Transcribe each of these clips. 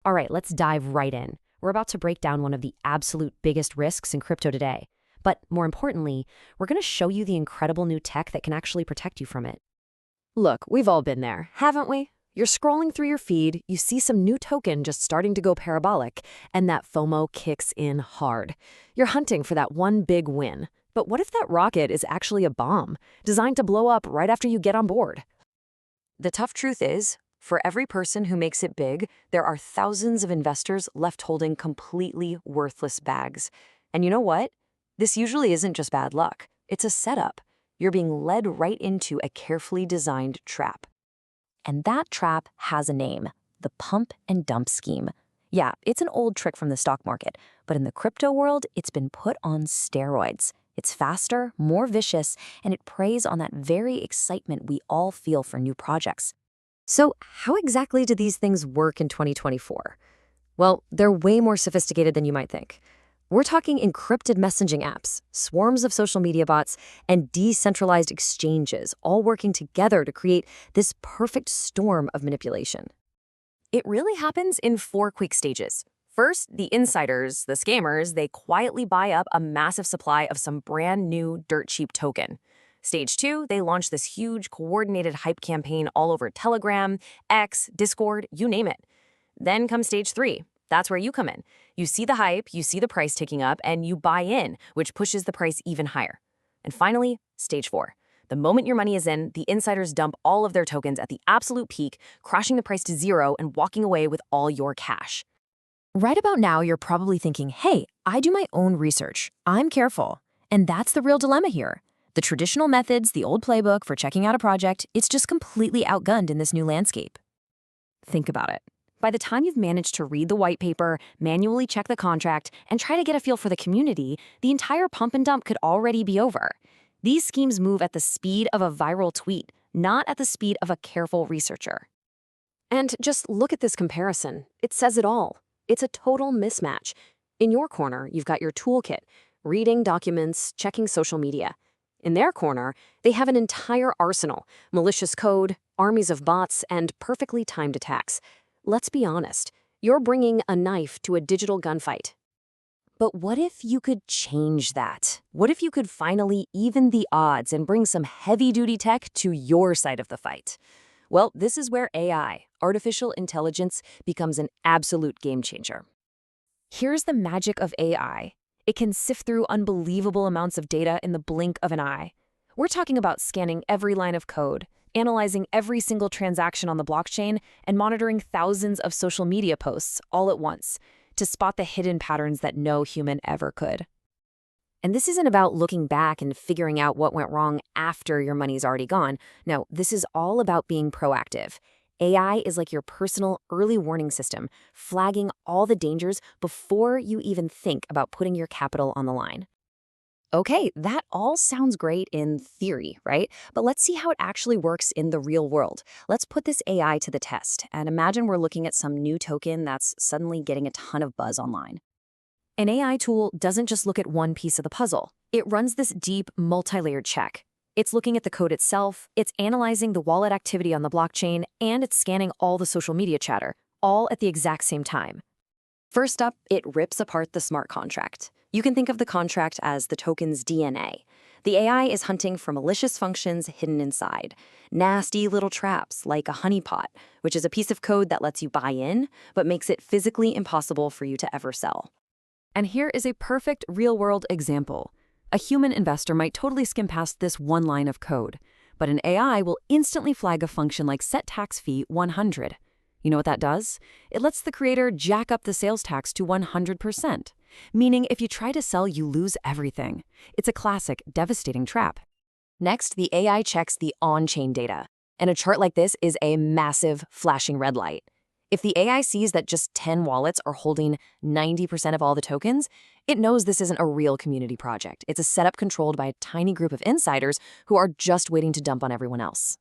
All right, let's dive right in. We're about to break down one of the absolute biggest risks in crypto today. But more importantly, we're going to show you the incredible new tech that can actually protect you from it. Look, we've all been there, haven't we? You're scrolling through your feed, you see some new token just starting to go parabolic, and that FOMO kicks in hard. You're hunting for that one big win. But what if that rocket is actually a bomb, designed to blow up right after you get on board? The tough truth is, for every person who makes it big, there are thousands of investors left holding completely worthless bags. And you know what? This usually isn't just bad luck. It's a setup. You're being led right into a carefully designed trap. And that trap has a name, the pump and dump scheme. Yeah, it's an old trick from the stock market, but in the crypto world, it's been put on steroids. It's faster, more vicious, and it preys on that very excitement we all feel for new projects. So how exactly do these things work in 2024? Well, they're way more sophisticated than you might think. We're talking encrypted messaging apps, swarms of social media bots, and decentralized exchanges all working together to create this perfect storm of manipulation. It really happens in 4 quick stages. First, the insiders, the scammers, they quietly buy up a massive supply of some brand new dirt cheap token. Stage 2, they launch this huge coordinated hype campaign all over Telegram, X, Discord, you name it. Then comes stage 3. That's where you come in. You see the hype, you see the price ticking up, and you buy in, which pushes the price even higher. And finally, stage 4. The moment your money is in, the insiders dump all of their tokens at the absolute peak, crashing the price to zero and walking away with all your cash. Right about now, you're probably thinking, hey, I do my own research. I'm careful. And that's the real dilemma here. The traditional methods, the old playbook for checking out a project, it's just completely outgunned in this new landscape. Think about it. By the time you've managed to read the white paper, manually check the contract, and try to get a feel for the community, the entire pump and dump could already be over. These schemes move at the speed of a viral tweet, not at the speed of a careful researcher. And just look at this comparison. It says it all. It's a total mismatch. In your corner, you've got your toolkit, reading documents, checking social media. In their corner, they have an entire arsenal, malicious code, armies of bots, and perfectly timed attacks. Let's be honest, you're bringing a knife to a digital gunfight. But what if you could change that? What if you could finally even the odds and bring some heavy-duty tech to your side of the fight? Well, this is where AI, artificial intelligence, becomes an absolute game changer. Here's the magic of AI. It can sift through unbelievable amounts of data in the blink of an eye. We're talking about scanning every line of code, analyzing every single transaction on the blockchain, and monitoring thousands of social media posts all at once to spot the hidden patterns that no human ever could. And this isn't about looking back and figuring out what went wrong after your money's already gone. No, this is all about being proactive. AI is like your personal early warning system, flagging all the dangers before you even think about putting your capital on the line. Okay, that all sounds great in theory, right? But let's see how it actually works in the real world. Let's put this AI to the test and imagine we're looking at some new token that's suddenly getting a ton of buzz online. An AI tool doesn't just look at one piece of the puzzle. It runs this deep, multi-layered check. It's looking at the code itself, it's analyzing the wallet activity on the blockchain, and it's scanning all the social media chatter, all at the exact same time. First up, it rips apart the smart contract. You can think of the contract as the token's DNA. The AI is hunting for malicious functions hidden inside. Nasty little traps like a honeypot, which is a piece of code that lets you buy in, but makes it physically impossible for you to ever sell. And here is a perfect real-world example. A human investor might totally skim past this one line of code, but an AI will instantly flag a function like set tax fee 100. You know what that does? It lets the creator jack up the sales tax to 100%, meaning if you try to sell, you lose everything. It's a classic, devastating trap. Next, the AI checks the on-chain data, and a chart like this is a massive flashing red light. If the AI sees that just 10 wallets are holding 90% of all the tokens, it knows this isn't a real community project. It's a setup controlled by a tiny group of insiders who are just waiting to dump on everyone else.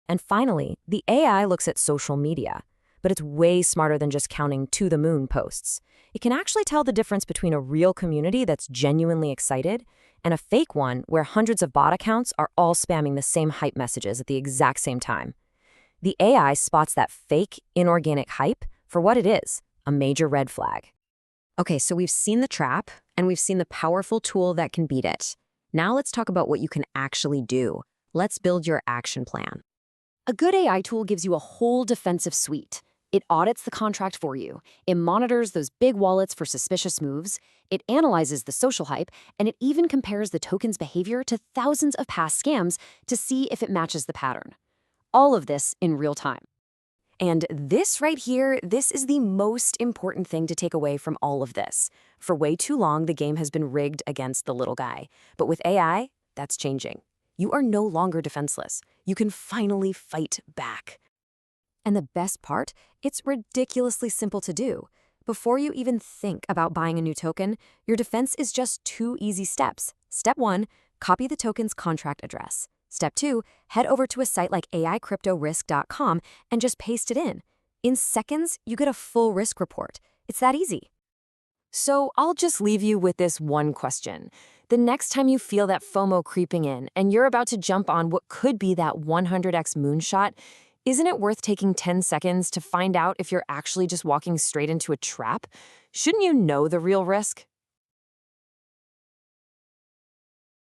And finally, the AI looks at social media, but it's way smarter than just counting to-the-moon posts. It can actually tell the difference between a real community that's genuinely excited and a fake one where hundreds of bot accounts are all spamming the same hype messages at the exact same time. The AI spots that fake, inorganic hype for what it is, a major red flag. Okay, so we've seen the trap, and we've seen the powerful tool that can beat it. Now let's talk about what you can actually do. Let's build your action plan. A good AI tool gives you a whole defensive suite. It audits the contract for you. It monitors those big wallets for suspicious moves. It analyzes the social hype, and it even compares the token's behavior to thousands of past scams to see if it matches the pattern. All of this in real time. And this right here, this is the most important thing to take away from all of this. For way too long, the game has been rigged against the little guy. But with AI, that's changing. You are no longer defenseless. You can finally fight back. And the best part, it's ridiculously simple to do. Before you even think about buying a new token, your defense is just 2 easy steps. Step 1, copy the token's contract address. Step 2, head over to a site like AICryptoRisk.com and just paste it in. In seconds, you get a full risk report. It's that easy. So I'll just leave you with this one question. The next time you feel that FOMO creeping in and you're about to jump on what could be that 100x moonshot, isn't it worth taking 10 seconds to find out if you're actually just walking straight into a trap? Shouldn't you know the real risk?